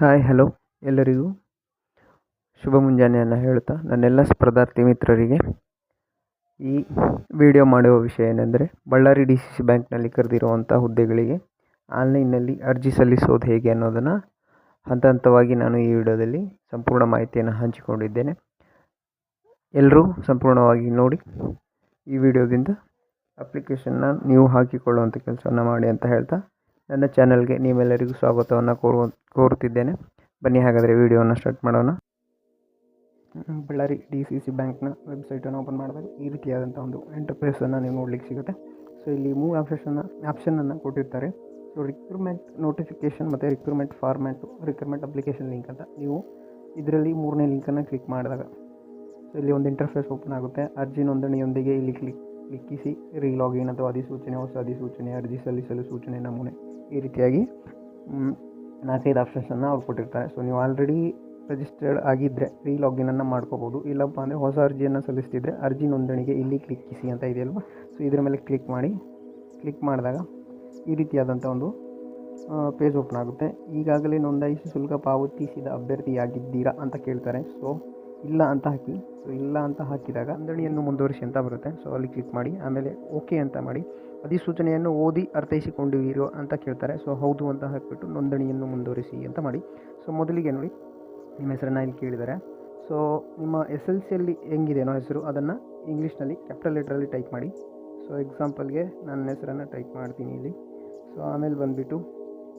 Hi hello ಎಲ್ಲರಿಗೂ ಶುಭ ಮುಂಜಾನೆಯನ್ನು ಹೇಳುತ್ತಾ ನನ್ನೆಲ್ಲ ಸ್ಪರ್ಧಾರ್ಥಿ ಮಿತ್ರರಿಗೆ ಈ ವಿಡಿಯೋ ಮಾಡುವ ವಿಷಯ ಏನೆಂದರೆ ಬಳ್ಳಾರಿ DCC ಬ್ಯಾಂಕ್ನಲ್ಲಿ ಕರೆದಿರುವಂಥ ಹುದ್ದೆಗಳಿಗೆ ಆನ್ಲೈನ್ನಲ್ಲಿ ಅರ್ಜಿ ಸಲ್ಲಿಸೋದು ಹೇಗೆ ಅನ್ನೋದನ್ನು ಹಂತ ಹಂತವಾಗಿ ನಾನು ಈ ವಿಡಿಯೋದಲ್ಲಿ ಸಂಪೂರ್ಣ ಮಾಹಿತಿಯನ್ನು ಹಂಚಿಕೊಂಡಿದ್ದೇನೆ. ಎಲ್ಲರೂ ಸಂಪೂರ್ಣವಾಗಿ ನೋಡಿ ಈ ವಿಡಿಯೋದಿಂದ ಅಪ್ಲಿಕೇಶನ್ನ ನೀವು ಹಾಕಿಕೊಳ್ಳುವಂಥ ಕೆಲಸವನ್ನು ಮಾಡಿ ಅಂತ ಹೇಳ್ತಾ ನನ್ನ ಚಾನಲ್ಗೆ ನೀವೆಲ್ಲರಿಗೂ ಸ್ವಾಗತವನ್ನು ಕೋರುತ್ತಿದ್ದೇನೆ. ಬನ್ನಿ ಹಾಗಾದರೆ ವಿಡಿಯೋವನ್ನು ಸ್ಟಾರ್ಟ್ ಮಾಡೋಣ. ಬಳ್ಳಾರಿ DCC ಬ್ಯಾಂಕ್ನ ವೆಬ್ಸೈಟನ್ನು ಓಪನ್ ಮಾಡಿದಾಗ ಈ ರೀತಿಯಾದಂಥ ಒಂದು ಇಂಟರ್ಫೇಸನ್ನು ನೀವು ನೋಡಲಿಕ್ಕೆ ಸಿಗುತ್ತೆ. ಸೊ ಇಲ್ಲಿ 3 ಆಪ್ಷನನ್ನು ಕೊಟ್ಟಿರ್ತಾರೆ. ಸೊ ರಿಕ್ರೂಟ್ಮೆಂಟ್ ನೋಟಿಫಿಕೇಷನ್ ಮತ್ತು recruitment format, recruitment application link ಅಂತ. ನೀವು ಇದರಲ್ಲಿ 3ನೇ ಲಿಂಕನ್ನು ಕ್ಲಿಕ್ ಮಾಡಿದಾಗ ಸೊ ಇಲ್ಲಿ ಒಂದು ಇಂಟರ್ಫೇಸ್ ಓಪನ್ ಆಗುತ್ತೆ. ಅರ್ಜಿ ನೋಂದಣಿಯೊಂದಿಗೆ ಇಲ್ಲಿ ಕ್ಲಿಕ್ಕಿಸಿ ರೀಲಾಗಿನ್ ಅಥವಾ ಅಧಿಸೂಚನೆ, ಹೊಸ ಅಧಿಸೂಚನೆ, ಅರ್ಜಿ ಸಲ್ಲಿಸಲು ಸೂಚನೆ, ನಮೂನೆ, ಈ ರೀತಿಯಾಗಿ 4-5 ಆಪ್ಷನ್ಸನ್ನು ಅವ್ರು ಕೊಟ್ಟಿರ್ತಾರೆ. ಸೊ ನೀವು ಆಲ್ರೆಡಿ ರಿಜಿಸ್ಟರ್ಡ್ ಆಗಿದ್ದರೆ ರೀಲಾಗಿನನ್ನು ಮಾಡ್ಕೋಬೋದು. ಇಲ್ಲಪ್ಪ ಅಂದರೆ ಹೊಸ ಅರ್ಜಿಯನ್ನು ಸಲ್ಲಿಸ್ತಿದ್ರೆ ಅರ್ಜಿ ನೋಂದಣಿಗೆ ಇಲ್ಲಿ ಕ್ಲಿಕ್ಕಿಸಿ ಅಂತ ಇದೆಯಲ್ವ, ಸೊ ಇದರ ಮೇಲೆ ಕ್ಲಿಕ್ ಮಾಡಿದಾಗ ಈ ರೀತಿಯಾದಂಥ ಒಂದು ಪೇಜ್ ಓಪನ್ ಆಗುತ್ತೆ. ಈಗಾಗಲೇ ನೋಂದಾಯಿಸಿ ಶುಲ್ಕ ಪಾವತಿಸಿದ ಅಭ್ಯರ್ಥಿಯಾಗಿದ್ದೀರಾ ಅಂತ ಕೇಳ್ತಾರೆ. ಸೊ ಇಲ್ಲ ಅಂತ ಹಾಕಿ. ಸೊ ಇಲ್ಲ ಅಂತ ಹಾಕಿದಾಗ ನೋಂದಣಿಯನ್ನು ಮುಂದುವರಿಸಿ ಅಂತ ಬರುತ್ತೆ. ಸೊ ಅಲ್ಲಿ ಕ್ಲಿಕ್ ಮಾಡಿ, ಆಮೇಲೆ ಓಕೆ ಅಂತ ಮಾಡಿ. ಅಧಿಸೂಚನೆಯನ್ನು ಓದಿ ಅರ್ಥೈಸಿಕೊಂಡಿರೋ ಅಂತ ಕೇಳ್ತಾರೆ. ಸೊ ಹೌದು ಅಂತ ಹಾಕಿಬಿಟ್ಟು ನೋಂದಣಿಯನ್ನು ಮುಂದುವರಿಸಿ ಅಂತ ಮಾಡಿ. ಸೊ ಮೊದಲಿಗೆ ನೋಡಿ, ನಿಮ್ಮ ಹೆಸರನ್ನು ಇಲ್ಲಿ ಕೇಳಿದ್ದಾರೆ. ಸೊ ನಿಮ್ಮ SLCಯಲ್ಲಿ ಹೆಂಗಿದೆಯೋ ಹೆಸರು ಅದನ್ನು ಇಂಗ್ಲೀಷ್ನಲ್ಲಿ ಕ್ಯಾಪಿಟಲ್ ಲೆಟ್ರಲ್ಲಿ ಟೈಪ್ ಮಾಡಿ. ಸೊ ಎಕ್ಸಾಂಪಲ್ಗೆ ನನ್ನ ಹೆಸರನ್ನು ಟೈಪ್ ಮಾಡ್ತೀನಿ ಇಲ್ಲಿ. ಸೊ ಆಮೇಲೆ ಬಂದುಬಿಟ್ಟು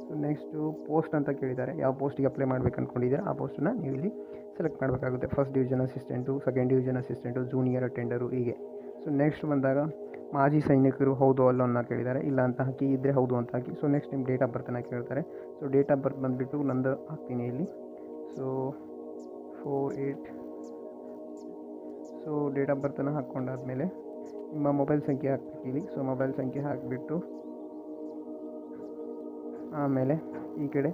ಸೊ ನೆಕ್ಸ್ಟು ಪೋಸ್ಟ್ ಅಂತ ಕೇಳಿದ್ದಾರೆ. ಯಾವ ಪೋಸ್ಟಿಗೆ ಅಪ್ಲೈ ಮಾಡಬೇಕು ಅಂದ್ಕೊಂಡಿದ್ದೀರಾ ಆ ಪೋಸ್ಟನ್ನು ನೀವು ಇಲ್ಲಿ ಸೆಲೆಕ್ಟ್ ಮಾಡಬೇಕಾಗುತ್ತೆ. First division assistant, second division assistant, junior attender, ಹೀಗೆ. ಸೊ ನೆಕ್ಸ್ಟ್ ಬಂದಾಗ ಮಾಜಿ ಸೈನಿಕರು ಹೌದು ಅಲ್ಲೋ ಅನ್ನೋ ಕೇಳಿದ್ದಾರೆ. ಇಲ್ಲ ಅಂತ ಹಾಕಿ, ಇದ್ದರೆ ಹೌದು ಅಂತ ಹಾಕಿ. ಸೊ ನೆಕ್ಸ್ಟ್ ನಿಮ್ಮ ಡೇಟ್ ಆಫ್ ಬರ್ತನ್ನು ಕೇಳ್ತಾರೆ. ಸೊ ಡೇಟ್ ಆಫ್ ಬರ್ತ್ ಬಂದುಬಿಟ್ಟು ನಂದು ಹಾಕ್ತೀನಿ ಇಲ್ಲಿ. ಸೊ 4/8. ಸೊ ಡೇಟ್ ಆಫ್ ಬರ್ತನ್ನು ಹಾಕ್ಕೊಂಡಾದ್ಮೇಲೆ ನಿಮ್ಮ ಮೊಬೈಲ್ ಸಂಖ್ಯೆ ಹಾಕ್ತೀವಿ. ಸೊ ಮೊಬೈಲ್ ಸಂಖ್ಯೆ ಹಾಕಿಬಿಟ್ಟು ಆಮೇಲೆ ಈ ಕಡೆ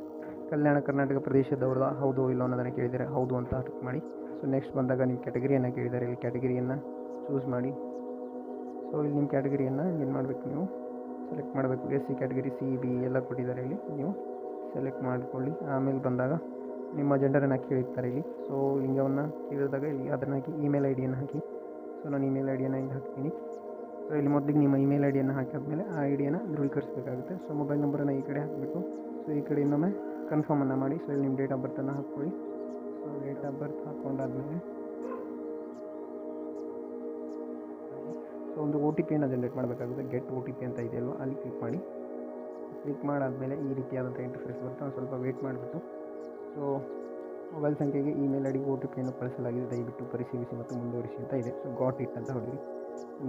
ಕಲ್ಯಾಣ ಕರ್ನಾಟಕ ಪ್ರದೇಶದವ್ರದ್ದು ಹೌದು ಇಲ್ಲೋ ಅನ್ನೋದನ್ನು ಕೇಳಿದರೆ ಹೌದು ಅಂತ ಕ್ಲಿಕ್ ಮಾಡಿ. ಸೊ ನೆಕ್ಸ್ಟ್ ಬಂದಾಗ ನಿಮ್ಮ ಕ್ಯಾಟಗರಿಯನ್ನು ಕೇಳಿದ್ದಾರೆ. ಇಲ್ಲಿ ಕ್ಯಾಟಗರಿಯನ್ನು ಚೂಸ್ ಮಾಡಿ. ಸೊ ಇಲ್ಲಿ ನಿಮ್ಮ ಕ್ಯಾಟಗರಿಯನ್ನು ಏನು ಮಾಡಬೇಕು, ನೀವು ಸೆಲೆಕ್ಟ್ ಮಾಡಬೇಕು. SC ಕ್ಯಾಟಗರಿ, CB ಎಲ್ಲ ಕೊಟ್ಟಿದ್ದಾರೆ. ಇಲ್ಲಿ ನೀವು ಸೆಲೆಕ್ಟ್ ಮಾಡಿಕೊಳ್ಳಿ. ಆಮೇಲೆ ಬಂದಾಗ ನಿಮ್ಮ ಜೆಂಡರನ್ನು ಕೇಳಿರ್ತಾರೆ ಇಲ್ಲಿ. ಸೊ ಲಿಂಗವನ್ನು ಕೇಳಿದಾಗ ಇಲ್ಲಿ ಅದನ್ನು ಹಾಕಿ, ಇಮೇಲ್ ID ಯನ್ನು ಹಾಕಿ. ಸೊ ನಾನು ಇಮೇಲ್ ID ಯನ್ನು ಇಲ್ಲಿ ಹಾಕ್ತೀನಿ. ಸೊ ಇಲ್ಲಿ ಮೊದಲಿಗೆ ನಿಮ್ಮ ಇಮೇಲ್ ID ಯನ್ನು ಹಾಕಿದ್ಮೇಲೆ ಆ ID ಯನ್ನು ಧೃವೀಕರಿಸಬೇಕಾಗುತ್ತೆ. ಸೊ ಮೊಬೈಲ್ ನಂಬರನ್ನು ಈ ಕಡೆ ಹಾಕಬೇಕು. ಸೊ ಈ ಕಡೆ ಇನ್ನೊಮ್ಮೆ ಕನ್ಫರ್ಮನ್ನು ಮಾಡಿ. ಸೊ ಇಲ್ಲಿ ನಿಮ್ಮ ಡೇಟ್ ಆಫ್ ಬರ್ತನ್ನು ಹಾಕ್ಕೊಳ್ಳಿ. ಸೊ ಡೇಟ್ ಆಫ್ ಬರ್ತ್ ಹಾಕ್ಕೊಂಡಾದ್ಮೇಲೆ ಸೊ ಒಂದು OTP ಜನರೇಟ್ ಮಾಡಬೇಕಾಗುತ್ತೆ. ಗೆಟ್ OTP ಅಂತ ಇದೆಯಲ್ವ, ಅಲ್ಲಿ ಕ್ಲಿಕ್ ಮಾಡಿ. ಕ್ಲಿಕ್ ಮಾಡಾದಮೇಲೆ ಈ ರೀತಿಯಾದಂಥ ಇಂಟರ್ಫೇಸ್ ಬರುತ್ತೆ. ಒಂದು ಸ್ವಲ್ಪ ವೇಟ್ ಮಾಡಿಬಿಟ್ಟು ಸೊ ಮೊಬೈಲ್ ಸಂಖ್ಯೆಗೆ ಇಮೇಲ್ ID OTP ಕಳಿಸಲಾಗಿದೆ, ದಯವಿಟ್ಟು ಪರಿಶೀಲಿಸಿ ಮತ್ತು ಮುಂದುವರಿಸಿ ಅಂತ ಇದೆ. ಸೊ ಗಾಟ್ ಇಟ್ ಅಂತ ಹೊಡಿರಿ.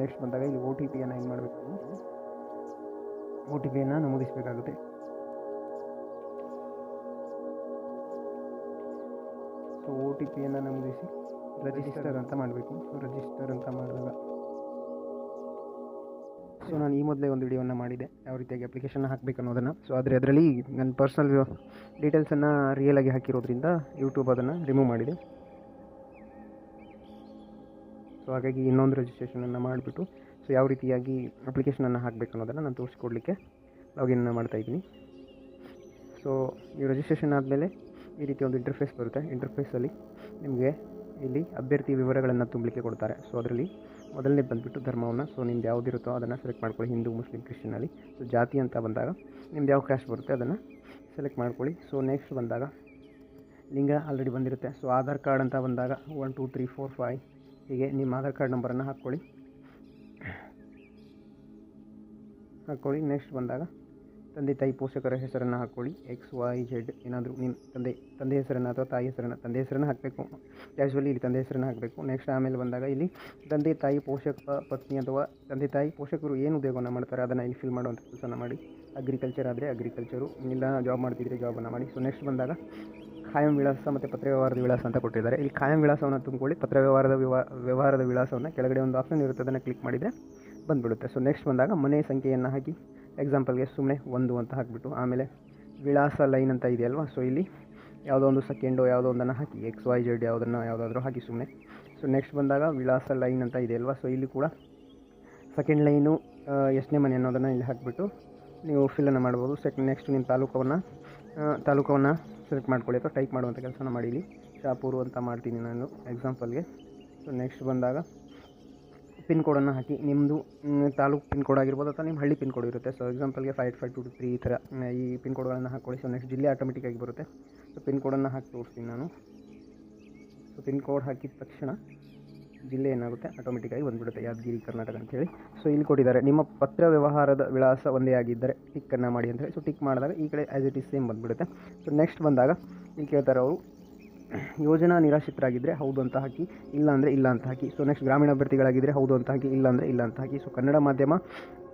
ನೆಕ್ಸ್ಟ್ ಬಂದಾಗ ಇಲ್ಲಿ OTP ಏನು ಮಾಡಬೇಕು, OTP ನಮೂದಿಸಬೇಕಾಗುತ್ತೆ. ಸೊ OTP ನಮೂದಿಸಿ ರಿಜಿಸ್ಟರ್ ಅಂತ ಮಾಡಬೇಕು. ಸೊ ರಿಜಿಸ್ಟರ್ ಅಂತ ಮಾಡಿದಾಗ ಸೊ ನಾನು ಈ ಮೊದಲೇ ಒಂದು ವಿಡಿಯೋವನ್ನು ಮಾಡಿದೆ ಯಾವ ರೀತಿಯಾಗಿ ಅಪ್ಲಿಕೇಶನ್ ಹಾಕಬೇಕು ಅನ್ನೋದನ್ನು. ಸೊ ಆದರೆ ಅದರಲ್ಲಿ ನನ್ನ ಪರ್ಸನಲ್ ಡೀಟೇಲ್ಸನ್ನು ರಿಯಲಾಗಿ ಹಾಕಿರೋದ್ರಿಂದ ಯೂಟ್ಯೂಬ್ ಅದನ್ನು ರಿಮೂವ್ ಮಾಡಿದೆ. ಸೊ ಹಾಗಾಗಿ ಇನ್ನೊಂದು ರಿಜಿಸ್ಟ್ರೇಷನನ್ನು ಮಾಡಿಬಿಟ್ಟು ಸೊ ಯಾವ ರೀತಿಯಾಗಿ ಅಪ್ಲಿಕೇಶನನ್ನು ಹಾಕಬೇಕು ಅನ್ನೋದನ್ನು ನಾನು ತೋರಿಸ್ಕೊಡ್ಲಿಕ್ಕೆ ಲಾಗಿನ್ನ ಮಾಡ್ತಾಯಿದ್ದೀನಿ. ಸೊ ಈ ರಿಜಿಸ್ಟ್ರೇಷನ್ ಆದಮೇಲೆ ಈ ರೀತಿ ಒಂದು ಇಂಟರ್ಫೇಸ್ ಬರುತ್ತೆ. ಇಂಟರ್ಫೇಸಲ್ಲಿ ನಿಮಗೆ ಇಲ್ಲಿ ಅಭ್ಯರ್ಥಿ ವಿವರಗಳನ್ನು ತುಂಬಲಿಕ್ಕೆ ಕೊಡ್ತಾರೆ. ಸೊ ಅದರಲ್ಲಿ ಮೊದಲನೇ ಬಂದುಬಿಟ್ಟು ಧರ್ಮವನ್ನು, ಸೊ ನಿಮ್ದು ಯಾವುದಿರುತ್ತೋ ಅದನ್ನು ಸೆಲೆಕ್ಟ್ ಮಾಡ್ಕೊಳ್ಳಿ. ಹಿಂದೂ, ಮುಸ್ಲಿಂ, ಕ್ರಿಶ್ಚಿಯನಲ್ಲಿ. ಸೊ ಜಾತಿ ಅಂತ ಬಂದಾಗ ನಿಮ್ದು ಯಾವ ಕ್ಯಾಸ್ಟ್ ಬರುತ್ತೆ ಅದನ್ನು ಸೆಲೆಕ್ಟ್ ಮಾಡ್ಕೊಳ್ಳಿ. ಸೊ ನೆಕ್ಸ್ಟ್ ಬಂದಾಗ ಲಿಂಗ ಆಲ್ರೆಡಿ ಬಂದಿರುತ್ತೆ. ಸೊ ಆಧಾರ್ ಕಾರ್ಡ್ ಅಂತ ಬಂದಾಗ 1 2 3 4 5 ಹೀಗೆ ನಿಮ್ಮ ಆಧಾರ್ ಕಾರ್ಡ್ ನಂಬರನ್ನು ಹಾಕ್ಕೊಳ್ಳಿ. ನೆಕ್ಸ್ಟ್ ಬಂದಾಗ ತಂದೆ ತಾಯಿ ಪೋಷಕರ ಹೆಸರನ್ನು ಹಾಕ್ಕೊಳ್ಳಿ. XYZ ಏನಾದರೂ ನಿಮ್ಮ ತಂದೆ ಹೆಸರನ್ನು ಅಥವಾ ತಾಯಿ ಹೆಸರನ್ನು, ತಂದೆ ಹೆಸರನ್ನು ಹಾಕಬೇಕು. ಕ್ಯಾಶುವಲಿ ಇಲ್ಲಿ ತಂದೆ ಹೆಸರನ್ನು ಹಾಕಬೇಕು. ನೆಕ್ಸ್ಟ್ ಆಮೇಲೆ ಬಂದಾಗ ಇಲ್ಲಿ ತಂದೆ ತಾಯಿ ಪೋಷಕ ಪತ್ನಿ ಅಥವಾ ತಂದೆ ತಾಯಿ ಪೋಷಕರು ಏನು ಉದ್ಯೋಗವನ್ನು ಮಾಡ್ತಾರೆ ಅದನ್ನು ಇಲ್ಲಿ ಫಿಲ್ ಮಾಡುವಂಥ ಕೆಲಸನ ಮಾಡಿ. ಅಗ್ರಿಕಲ್ಚರ್ ಆದರೆ ಅಗ್ರಿಕಲ್ಚರು, ಇಲ್ಲ ಜಾಬ್ ಮಾಡ್ತಿದ್ರೆ ಜಾಬನ್ನು ಮಾಡಿ. ಸೊ ನೆಕ್ಸ್ಟ್ ಬಂದಾಗ ಖಾಯಂ ವಿಳಾಸ ಮತ್ತು ಪತ್ರ ವ್ಯವಹಾರದ ವಿಳಾಸ ಅಂತ ಕೊಟ್ಟಿದ್ದಾರೆ. ಇಲ್ಲಿ ಖಾಯಂ ವಿಳಾಸವನ್ನು ತುಂಬಿಕೊಳ್ಳಿ. ಪತ್ರ ವ್ಯವಹಾರದ ವಿಳಾಸವನ್ನು ಕೆಳಗಡೆ ಒಂದು ಆಪ್ಷನ್ ಇರುತ್ತೆ, ಅದನ್ನು ಕ್ಲಿಕ್ ಮಾಡಿದರೆ ಬಂದುಬಿಡುತ್ತೆ. ಸೊ ನೆಕ್ಸ್ಟ್ ಬಂದಾಗ ಮನೆ ಸಂಖ್ಯೆಯನ್ನು ಹಾಕಿ. ಎಕ್ಸಾಂಪಲ್ಗೆ ಸುಮ್ಮನೆ 1 ಅಂತ ಹಾಕಿಬಿಟ್ಟು ಆಮೇಲೆ ವಿಳಾಸ ಲೈನ್ ಅಂತ ಇದೆಯಲ್ವ, ಸೊ ಇಲ್ಲಿ ಯಾವುದೋ ಒಂದು ಸೆಕೆಂಡು ಯಾವುದೋ ಒಂದನ್ನು ಹಾಕಿ, XYZ ಯಾವುದಾದ್ರೂ ಹಾಕಿ ಸುಮ್ಮನೆ. ಸೊ ನೆಕ್ಸ್ಟ್ ಬಂದಾಗ ವಿಳಾಸ ಲೈನ್ ಅಂತ ಇದೆಯಲ್ವ, ಸೊ ಇಲ್ಲಿ ಕೂಡ ಸೆಕೆಂಡ್ ಲೈನು ಎಷ್ಟನೇ ಮನೆ ಅನ್ನೋದನ್ನು ಇಲ್ಲಿ ಹಾಕಿಬಿಟ್ಟು ನೀವು ಫಿಲ್ಲನ್ನು ಮಾಡ್ಬೋದು. ನೆಕ್ಸ್ಟ್ ನಿಮ್ಮ ತಾಲೂಕವನ್ನು ಸೆಲೆಕ್ಟ್ ಮಾಡ್ಕೊಳ್ಳಿ ಅಥವಾ ಟೈಪ್ ಮಾಡುವಂಥ ಕೆಲಸನ ಮಾಡಿ. ಇಲ್ಲಿ ಶಾಪೂರು ಅಂತ ಮಾಡ್ತೀನಿ ನಾನು ಎಕ್ಸಾಂಪಲ್ಗೆ. ಸೊ ನೆಕ್ಸ್ಟ್ ಬಂದಾಗ ಪಿನ್ ಕೋಡನ್ನು ಹಾಕಿ, ನಿಮ್ಮದು ತಾಲೂಕು ಪಿನ್ ಕೋಡ್ ಆಗಿರ್ಬೋದು ಅಥವಾ ನಿಮ್ಮ ಹಳ್ಳಿ ಪಿನ್ ಕೋಡ್ ಇರುತ್ತೆ. ಸೊ ಎಕ್ಸಾಂಪಲ್ಗೆ 58523 ಈ ಥರ ಈ ಪಿನ್ ಕೋಡ್ಗಳನ್ನು ಹಾಕ್ಕೊಳ್ಳಿ. ಸೊ ನೆಕ್ಸ್ಟ್ ಜಿಲ್ಲೆ ಆಟೋಮೆಟಿಕ್ಕಾಗಿ ಬರುತ್ತೆ. ಸೊ ಪಿನ್ ಕೋಡನ್ನು ಹಾಕಿ ತೋರಿಸ್ತೀನಿ ನಾನು. ಸೊ ಪಿನ್ ಕೋಡ್ ಹಾಕಿದ ತಕ್ಷಣ ಜಿಲ್ಲೆ ಏನಾಗುತ್ತೆ ಆಟೋಮೆಟಿಕ್ಕಾಗಿ ಬಂದುಬಿಡುತ್ತೆ, ಯಾದಗಿರಿ ಕರ್ನಾಟಕ ಅಂತೇಳಿ. ಸೊ ಇಲ್ಲಿ ಕೊಟ್ಟಿದ್ದಾರೆ, ನಿಮ್ಮ ಪತ್ರ ವ್ಯವಹಾರದ ವಿಳಾಸ ಒಂದೇ ಆಗಿದ್ದರೆ ಟಿಕ್ಕನ್ನು ಮಾಡಿ ಅಂತೇಳಿ. ಸೊ ಟಿಕ್ ಮಾಡಿದಾಗ ಈ ಕಡೆ ಆ್ಯಸ್ ಇಟ್ ಈಸ್ ಸೇಮ್ ಬಂದುಬಿಡುತ್ತೆ. ಸೊ ನೆಕ್ಸ್ಟ್ ಬಂದಾಗ ಇಲ್ಲಿ ಕೇಳ್ತಾರೆ ಅವರು, ಯೋಜನಾ ನಿರಾಶ್ರಿತರಾಗಿದ್ದರೆ ಹೌದು ಅಂತ ಹಾಕಿ, ಇಲ್ಲ ಅಂದರೆ ಇಲ್ಲ ಅಂತ ಹಾಕಿ. ಸೊ ನೆಕ್ಸ್ಟ್ ಗ್ರಾಮೀಣ ಅಭ್ಯರ್ಥಿಗಳಾಗಿದ್ದರೆ ಹೌದು ಅಂತ ಹಾಕಿ, ಇಲ್ಲ ಅಂದರೆ ಇಲ್ಲ ಅಂತ ಹಾಕಿ. ಸೊ ಕನ್ನಡ ಮಾಧ್ಯಮ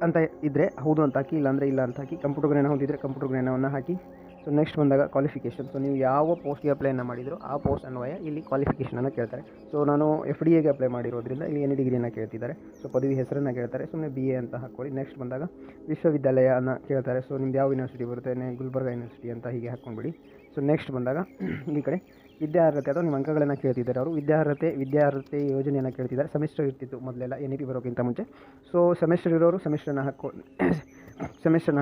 ಅಂತ ಇದ್ದರೆ ಹೌದು ಅಂತ ಹಾಕಿ, ಇಲ್ಲ ಅಂದರೆ ಇಲ್ಲ ಅಂತ ಹಾಕಿ. ಕಂಪ್ಯೂಟರ್ ಜ್ಞಾನ ಹೊಂದಿದ್ದರೆ ಕಂಪ್ಯೂಟರ್ ಜ್ಞಾನವನ್ನು ಹಾಕಿ. ಸೊ ನೆಕ್ಸ್ಟ್ ಬಂದಾಗ ಕ್ವಾಲಿಫಿಕೇಷನ್. ಸೊ ನೀವು ಯಾವ ಪೋಸ್ಟ್ಗೆ ಅಪ್ಲೈನ ಮಾಡಿದ್ರು ಆ ಪೋಸ್ಟ್ ಅನ್ವಯ ಇಲ್ಲಿ ಕ್ವಾಲಿಫಿಕೇಷನನ್ನು ಕೇಳ್ತಾರೆ. ಸೊ ನಾನು FDAಗೆ ಅಪ್ಲೈ ಮಾಡಿರೋದ್ರಿಂದ ಇಲ್ಲಿ ಎನಿ ಡಿಗ್ರಿಯನ್ನು ಕೇಳ್ತಿದ್ದಾರೆ. ಸೊ ಪದವಿ ಹೆಸರನ್ನು ಕೇಳ್ತಾರೆ, ಸುಮ್ಮನೆ BA ಅಂತ ಹಾಕ್ಕೊಳ್ಳಿ. ನೆಕ್ಸ್ಟ್ ಬಂದಾಗ ವಿಶ್ವವಿದ್ಯಾಲಯನ ಕೇಳ್ತಾರೆ. ಸೊ ನಿಮ್ದು ಯಾವ ಯೂನಿವರ್ಸಿಟಿ ಬರುತ್ತೆ, ಗುಲ್ಬರ್ಗ ಯೂನಿವರ್ಸಿಟಿ ಅಂತ ಹೀಗೆ ಹಾಕ್ಕೊಂಡ್ಬಿಡಿ. ಸೊ ನೆಕ್ಸ್ಟ್ ಬಂದಾಗ ಈ ಕಡೆ ವಿದ್ಯಾರ್ಹತೆ ಅಥವಾ ನಿಮ್ಮ ಅಂಕಗಳನ್ನು ಕೇಳ್ತಿದ್ದಾರೆ ಅವರು. ವಿದ್ಯಾರ್ಹತೆ ಯೋಜನೆಯನ್ನು ಕೇಳ್ತಿದ್ದಾರೆ. ಸೆಮಿಸ್ಟರ್ ಇರ್ತಿತ್ತು ಮೊದಲೆಲ್ಲ NEP ಬರೋಕ್ಕಿಂತ ಮುಂಚೆ. ಸೊ ಸೆಮಿಸ್ಟರ್ ಇರೋರು ಸೆಮಿಸ್ಟರ್ನ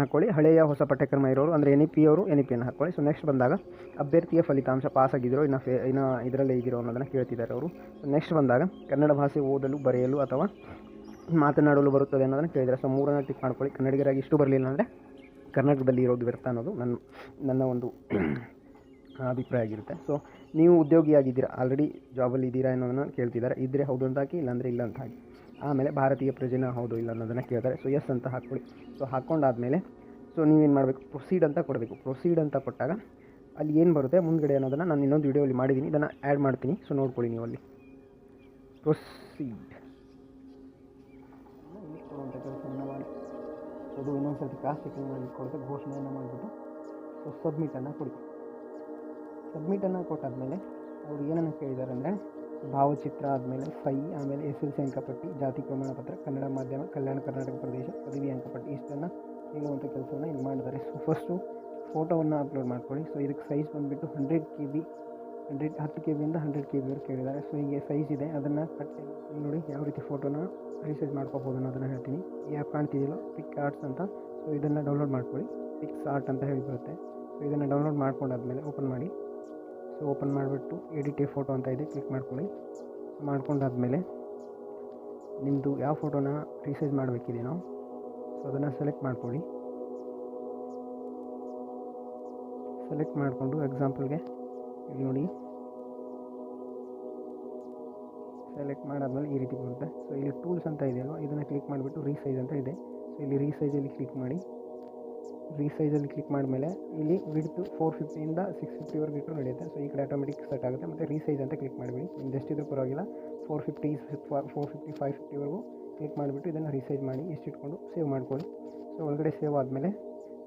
ಹಾಕ್ಕೊಳ್ಳಿ. ಹಳೆಯ ಹೊಸ ಪಠ್ಯಕ್ರಮ ಇರೋರು ಅಂದರೆ NEP ಅವರು NEPಯನ್ನು ಹಾಕ್ಕೊಳ್ಳಿ. ಸೊ ನೆಕ್ಸ್ಟ್ ಬಂದಾಗ ಅಭ್ಯರ್ಥಿಯ ಫಲಿತಾಂಶ ಪಾಸ್ ಆಗಿದ್ರೋ ಇನ್ನು ಇದರಲ್ಲೇ ಇದ್ದಿರೋ ಅನ್ನೋದನ್ನು ಕೇಳ್ತಿದ್ದಾರೆ ಅವರು. ಸೊ ನೆಕ್ಸ್ಟ್ ಬಂದಾಗ ಕನ್ನಡ ಭಾಷೆ ಓದಲು ಬರೆಯಲು ಅಥವಾ ಮಾತನಾಡಲು ಬರುತ್ತದೆ ಅನ್ನೋದನ್ನು ಕೇಳಿದ್ದಾರೆ. ಸೊ ಮೂರನ್ನು ಟಿಕ್ ಮಾಡ್ಕೊಳ್ಳಿ. ಕನ್ನಡಿಗರಾಗಿ ಇಷ್ಟು ಬರಲಿಲ್ಲ ಅಂದರೆ ಕರ್ನಾಟಕದಲ್ಲಿ ಇರೋದು ವ್ಯರ್ಥ ಅನ್ನೋದು ನನ್ನ ಒಂದು ಅಭಿಪ್ರಾಯ ಆಗಿರುತ್ತೆ. ಸೊ ನೀವು ಉದ್ಯೋಗಿಯಾಗಿದ್ದೀರಾ, ಆಲ್ರೆಡಿ ಜಾಬಲ್ಲಿ ಇದ್ದೀರಾ ಅನ್ನೋದನ್ನು ಕೇಳ್ತಿದ್ದಾರೆ. ಇದ್ದರೆ ಹೌದು ಅಂತ ಹಾಕಿ, ಇಲ್ಲಾಂದರೆ ಇಲ್ಲ ಅಂತ ಹಾಕಿ. ಆಮೇಲೆ ಭಾರತೀಯ ಪ್ರಜೆನ ಹೌದು ಇಲ್ಲ ಅನ್ನೋದನ್ನು ಕೇಳ್ತಾರೆ. ಸೊ ಎಸ್ ಅಂತ ಹಾಕ್ಕೊಳ್ಳಿ. ಸೊ ಹಾಕ್ಕೊಂಡಾದಮೇಲೆ ಸೊ ನೀವೇನು ಮಾಡಬೇಕು, ಪ್ರೊಸೀಡ್ ಅಂತ ಕೊಡಬೇಕು. ಪ್ರೊಸೀಡ್ ಅಂತ ಕೊಟ್ಟಾಗ ಅಲ್ಲಿ ಏನು ಬರುತ್ತೆ ಮುಂದ್ಗಡೆ ಅನ್ನೋದನ್ನು ನಾನು ಇನ್ನೊಂದು ವೀಡಿಯೋಲಿ ಮಾಡಿದ್ದೀನಿ, ಇದನ್ನು ಆ್ಯಡ್ ಮಾಡ್ತೀನಿ. ಸೊ ನೋಡ್ಕೊಳ್ಳಿ ನೀವು ಅಲ್ಲಿ ಪ್ರೊಸೀಡ್ ಕೊಡುವಂಥ ಕೆಲಸವನ್ನು ಮಾಡಿ. ಅದು ಇನ್ನೊಂದು ಸರ್ತಿ ಕ್ರಾಸ್ ಚೆಕಿಂಗ್ ಮಾಡಿ ಕೊಡುತ್ತೆ, ಘೋಷಣೆಯನ್ನು ಮಾಡಿಬಿಟ್ಟು ಸೊ ಸಬ್ಮಿಟನ್ನು ಕೊಡಿ. ಸಬ್ಮಿಟನ್ನು ಕೊಟ್ಟಾದಮೇಲೆ ಅವರು ಏನನ್ನು ಕೇಳಿದ್ದಾರೆ ಅಂದರೆ ಭಾವಚಿತ್ರ, ಆದಮೇಲೆ ಸಹಿ, ಆಮೇಲೆ SSLC ಅಂಕಪಟ್ಟಿ, ಜಾತಿ ಪ್ರಮಾಣ ಪತ್ರ, ಕನ್ನಡ ಮಾಧ್ಯಮ, ಕಲ್ಯಾಣ ಕರ್ನಾಟಕ ಪ್ರದೇಶ, ಪದವಿ ಅಂಕಪಟ್ಟಿ ಇಷ್ಟನ್ನು ಹೇಳುವಂಥ ಕೆಲಸವನ್ನು ಇಲ್ಲಿ ಮಾಡಿದ್ದಾರೆ. ಸೊ ಫಸ್ಟು ಫೋಟೋವನ್ನು ಅಪ್ಲೋಡ್ ಮಾಡ್ಕೊಳ್ಳಿ. ಸೊ ಇದಕ್ಕೆ ಸೈಜ್ ಬಂದುಬಿಟ್ಟು 10 KBಯಿಂದ 100 KB ವರೆಗೆ ಕೇಳಿದ್ದಾರೆ. ಸೊ ಹೀಗೆ ಸೈಜ್ ಇದೆ, ಅದನ್ನು ಕಟ್ಟಿ ನೋಡಿ ಯಾವ ರೀತಿ ಫೋಟೋನ ರಿಸೈಜ್ ಮಾಡ್ಕೋಬೋದು ಅನ್ನೋದನ್ನು ಹೇಳ್ತೀನಿ. ಈ ಆ್ಯಪ್ ಕಾಣ್ತಿದೆಯಲ್ಲ ಪಿಕ್ ಆರ್ಟ್ಸ್ ಅಂತ. ಸೊ ಇದನ್ನು ಡೌನ್ಲೋಡ್ ಮಾಡ್ಕೊಳ್ಳಿ. ಪಿಕ್ಸ್ ಆರ್ಟ್ ಅಂತ ಹೇಳಿ ಬರುತ್ತೆ. ಸೊ ಇದನ್ನು ಡೌನ್ಲೋಡ್ ಮಾಡ್ಕೊಂಡಾದ್ಮೇಲೆ ಓಪನ್ ಮಾಡಿ. ಸೊ ಓಪನ್ ಮಾಡಿಬಿಟ್ಟು ಎಡಿಟ್ ಎ ಫೋಟೋ ಅಂತ ಇದೆ, ಕ್ಲಿಕ್ ಮಾಡ್ಕೊಳ್ಳಿ. ಮಾಡ್ಕೊಂಡಾದ್ಮೇಲೆ ನಿಮ್ಮದು ಯಾವ ಫೋಟೋನ ರಿಸೈಜ್ ಮಾಡಬೇಕಿದೆಯೋ ಸೊ ಅದನ್ನು ಸೆಲೆಕ್ಟ್ ಮಾಡ್ಕೊಳ್ಳಿ. ಸೆಲೆಕ್ಟ್ ಮಾಡಿಕೊಂಡು ಎಕ್ಸಾಂಪಲ್ಗೆ ಇಲ್ಲಿ ನೋಡಿ ಸೆಲೆಕ್ಟ್ ಮಾಡಾದ್ಮೇಲೆ ಈ ರೀತಿ ಬರುತ್ತೆ. ಸೊ ಇಲ್ಲಿ ಟೂಲ್ಸ್ ಅಂತ ಇದೆಯಲ್ವ, ಇದನ್ನು ಕ್ಲಿಕ್ ಮಾಡಿಬಿಟ್ಟು ರೀಸೈಜ್ ಅಂತ ಇದೆ. ಸೊ ಇಲ್ಲಿ ರೀಸೈಜಲ್ಲಿ ಕ್ಲಿಕ್ ಮಾಡಿ. ರೀಸೈಜಲ್ಲಿ ಕ್ಲಿಕ್ ಮಾಡಿದ್ಮೇಲೆ ಇಲ್ಲಿ ವಿಡ್ತು 450ಇಂದ 650ವರೆಗೆ ಇಟ್ಟು ನಡೆಯುತ್ತೆ. ಸೊ ಈ ಕಡೆ ಆಟೋಮೆಟಿಕ್ ಸೆಟ್ ಆಗುತ್ತೆ. ಮತ್ತು ರೀಸೈಜ್ ಅಂತ ಕ್ಲಿಕ್ ಮಾಡಿಬಿಡಿ. ನಿಮ್ದು ಎಷ್ಟಿದ್ರೂ ಪರವಾಗಿಲ್ಲ, 450, 450, 550ವರೆಗೂ ಕ್ಲಿಕ್ ಮಾಡಿಬಿಟ್ಟು ಇದನ್ನು ರೀಸೈಜ್ ಮಾಡಿ ಎಷ್ಟಿಟ್ಕೊಂಡು ಸೇವ್ ಮಾಡ್ಕೊಳ್ಳಿ. ಸೊ ಒಳಗಡೆ ಸೇವ್ ಆದಮೇಲೆ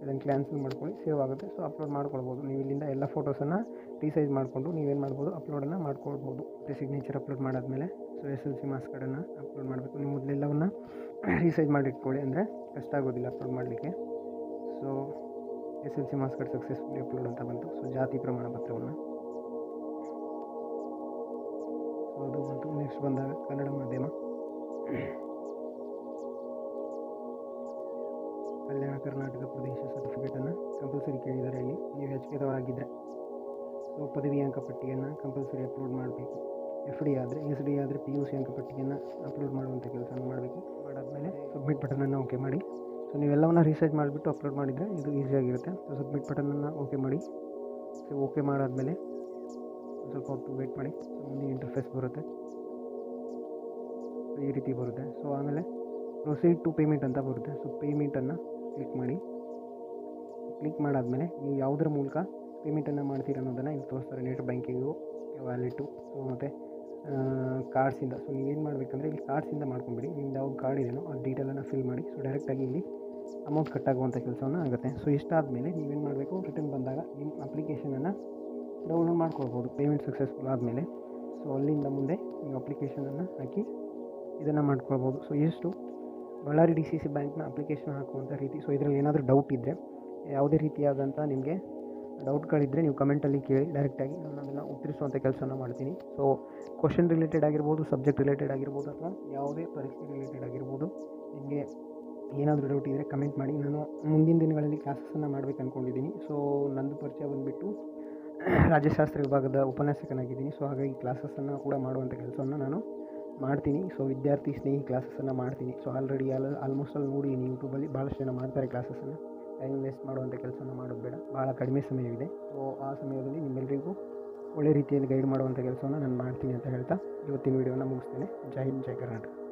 ಇದನ್ನು ಕ್ಯಾನ್ಸಲ್ ಮಾಡ್ಕೊಳ್ಳಿ, ಸೇವ್ ಆಗುತ್ತೆ. ಸೊ ಅಪ್ಲೋಡ್ ಮಾಡ್ಕೊಳ್ಬೋದು. ನೀವು ಇಲ್ಲಿಂದ ಎಲ್ಲ ಫೋಟೋಸನ್ನು ರೀಸೈಜ್ ಮಾಡಿಕೊಂಡು ನೀವೇನು ಮಾಡ್ಬೋದು, ಅಪ್ಲೋಡನ್ನು ಮಾಡ್ಕೊಳ್ಬೋದು. ಮತ್ತು ಸಿಗ್ನೇಚರ್ ಅಪ್ಲೋಡ್ ಮಾಡಾದಮೇಲೆ ಸೊ SSLC ಮಾರ್ಕ್ಸ್ ಕಾರ್ಡನ್ನು ಅಪ್ಲೋಡ್ ಮಾಡಬೇಕು. ನೀವು ಮೊದಲೆಲ್ಲವನ್ನು ರೀಸೈಜ್ ಮಾಡಿ ಇಟ್ಕೊಳ್ಳಿ, ಅಂದರೆ ಕಷ್ಟ ಆಗೋದಿಲ್ಲ ಅಪ್ಲೋಡ್ ಮಾಡಲಿಕ್ಕೆ. So SSLC marks card successfully upload ಅಂತ ಬಂತು. ಸೊ ಜಾತಿ ಪ್ರಮಾಣ ಪತ್ರವನ್ನು ಸೊ ಅದು ಬಂತು. ನೆಕ್ಸ್ಟ್ ಬಂದಾಗ ಕನ್ನಡ ಮಾಧ್ಯಮ, ಕಲ್ಯಾಣ ಕರ್ನಾಟಕ ಪ್ರದೇಶ ಸರ್ಟಿಫಿಕೇಟನ್ನು ಕಂಪಲ್ಸರಿ ಕೇಳಿದ್ದಾರೆ. ಇಲ್ಲಿ ನೀವು HKದವರಾಗಿದ್ದರೆ ಸೊ ಪದವಿ ಅಂಕಪಟ್ಟಿಯನ್ನು ಕಂಪಲ್ಸರಿ ಅಪ್ಲೋಡ್ ಮಾಡಬೇಕು. FD ಆದರೆ SD ಆದರೆ PUC ಅಂಕಪಟ್ಟಿಯನ್ನು ಅಪ್ಲೋಡ್ ಮಾಡುವಂಥ ಕೆಲಸ ಮಾಡಬೇಕು. ಮಾಡಾದಮೇಲೆ ಸಬ್ಮಿಟ್ ಬಟನನ್ನು ಓಕೆ ಮಾಡಿ. ಸೊ ನೀವೆಲ್ಲವನ್ನು ರೀಸೈಜ್ ಮಾಡಿಬಿಟ್ಟು ಅಪ್ಲೋಡ್ ಮಾಡಿದರೆ ಇದು ಈಸಿಯಾಗಿರುತ್ತೆ. ಸೊ ಸಬ್ಮಿಟ್ ಬಟನನ್ನು ಓಕೆ ಮಾಡಿ. ಸೊ ಓಕೆ ಮಾಡಾದಮೇಲೆ ಸ್ವಲ್ಪ ಹೊತ್ತು ವೇಟ್ ಮಾಡಿ. ಸೊ ಮುಂದೆ ಇಂಟರ್ಫೇಸ್ ಬರುತ್ತೆ, ಈ ರೀತಿ ಬರುತ್ತೆ. ಸೊ ಆಮೇಲೆ ಪ್ರೊಸೀಡ್ ಟು ಪೇಮೆಂಟ್ ಅಂತ ಬರುತ್ತೆ. ಸೊ ಪೇಮೆಂಟನ್ನು ಕ್ಲಿಕ್ ಮಾಡಿ. ಕ್ಲಿಕ್ ಮಾಡಾದಮೇಲೆ ನೀವು ಯಾವುದರ ಮೂಲಕ ಪೇಮೆಂಟನ್ನು ಮಾಡ್ತೀರ ಅನ್ನೋದನ್ನು ಇಲ್ಲಿ ತೋರಿಸ್ತಾರೆ. ನೆಟ್ ಬ್ಯಾಂಕಿಂಗು, ವ್ಯಾಲೆಟು, ಸೊ ಮತ್ತು ಕಾರ್ಡ್ಸಿಂದ. ಸೊ ನೀವೇನು ಮಾಡಬೇಕಂದ್ರೆ ಇಲ್ಲಿ ಕಾರ್ಡ್ಸಿಂದ ಮಾಡ್ಕೊಂಬಿಡಿ. ನಿಮ್ದು ಯಾವ್ದು ಕಾರ್ಡ್ ಇದೆಯೋ ಆ ಡೀಟೇಲನ್ನು ಫಿಲ್ ಮಾಡಿ. ಸೊ ಡೈರೆಕ್ಟಾಗಿ ಇಲ್ಲಿ ಅಮೌಂಟ್ ಕಟ್ಟಾಗುವಂಥ ಕೆಲಸವನ್ನು ಆಗುತ್ತೆ. ಸೊ ಇಷ್ಟಾದಮೇಲೆ ನೀವೇನು ಮಾಡಬೇಕು, ರಿಟರ್ನ್ ಬಂದಾಗ ನಿಮ್ಮ ಅಪ್ಲಿಕೇಶನನ್ನು ಡೌನ್ಲೋಡ್ ಮಾಡ್ಕೊಳ್ಬೋದು. ಪೇಮೆಂಟ್ ಸಕ್ಸಸ್ಫುಲ್ ಆದಮೇಲೆ ಸೊ ಅಲ್ಲಿಂದ ಮುಂದೆ ನೀವು ಅಪ್ಲಿಕೇಶನನ್ನು ಹಾಕಿ ಇದನ್ನು ಮಾಡ್ಕೊಳ್ಬೋದು. ಸೊ ಇಷ್ಟು ಬಳ್ಳಾರಿ DCC ಬ್ಯಾಂಕ್ನ ಅಪ್ಲಿಕೇಶನ್ ಹಾಕುವಂಥ ರೀತಿ. ಸೊ ಇದರಲ್ಲಿ ಏನಾದರೂ ಡೌಟ್ ಇದ್ದರೆ, ಯಾವುದೇ ರೀತಿಯಾದಂಥ ನಿಮಗೆ ಡೌಟ್ಗಳಿದ್ದರೆ ನೀವು ಕಮೆಂಟಲ್ಲಿ ಕೇಳಿ, ಡೈರೆಕ್ಟಾಗಿ ನಾನು ಅದನ್ನು ಉತ್ತರಿಸುವಂಥ ಕೆಲಸನ ಮಾಡ್ತೀನಿ. ಸೊ ಕ್ವಶನ್ ರಿಲೇಟೆಡ್ ಆಗಿರ್ಬೋದು, ಸಬ್ಜೆಕ್ಟ್ ರಿಲೇಟೆಡ್ ಆಗಿರ್ಬೋದು, ಅಥವಾ ಯಾವುದೇ ಪರೀಕ್ಷೆ ರಿಲೇಟೆಡ್ ಆಗಿರ್ಬೋದು, ನಿಮಗೆ ಏನಾದರೂ ಡೌಟ್ ಇದ್ದರೆ ಕಮೆಂಟ್ ಮಾಡಿ. ನಾನು ಮುಂದಿನ ದಿನಗಳಲ್ಲಿ ಕ್ಲಾಸಸ್ಸನ್ನು ಮಾಡಬೇಕು ಅಂದ್ಕೊಂಡಿದ್ದೀನಿ. ಸೊ ನಂದು ಪರಿಚಯ ಬಂದುಬಿಟ್ಟು ರಾಜ್ಯಶಾಸ್ತ್ರ ವಿಭಾಗದ ಉಪನ್ಯಾಸಕನಾಗಿದ್ದೀನಿ. ಸೊ ಹಾಗಾಗಿ ಕ್ಲಾಸಸ್ಸನ್ನು ಕೂಡ ಮಾಡುವಂಥ ಕೆಲಸವನ್ನು ನಾನು ಮಾಡ್ತೀನಿ. ಸೊ ವಿದ್ಯಾರ್ಥಿ ಸ್ನೇಹಿ ಕ್ಲಾಸಸ್ಸನ್ನು ಮಾಡ್ತೀನಿ. ಸೊ ಆಲ್ರೆಡಿ ಆಲ್ಮೋಸ್ಟ್ ಆಲ್ ನೋಡಿದ್ದೀನಿ ಯೂಟ್ಯೂಬಲ್ಲಿ ಭಾಳಷ್ಟು ಜನ ಮಾಡ್ತಾರೆ ಕ್ಲಾಸಸ್ಸನ್ನು. ಟೈಮ್ ವೇಸ್ಟ್ ಮಾಡುವಂಥ ಕೆಲಸವನ್ನು ಮಾಡೋದು ಬೇಡ, ಭಾಳ ಕಡಿಮೆ ಸಮಯವಿದೆ. ಸೊ ಆ ಸಮಯದಲ್ಲಿ ನಿಮ್ಮೆಲ್ಲರಿಗೂ ಒಳ್ಳೆ ರೀತಿಯಲ್ಲಿ ಗೈಡ್ ಮಾಡುವಂಥ ಕೆಲಸವನ್ನು ನಾನು ಮಾಡ್ತೀನಿ ಅಂತ ಹೇಳ್ತಾ ಇವತ್ತಿನ ವೀಡಿಯೋನ ಮುಗಿಸ್ತೇನೆ. ಜೈ ಹಿಂದ್, ಜೈ ಕರ್ನಾಟಕ.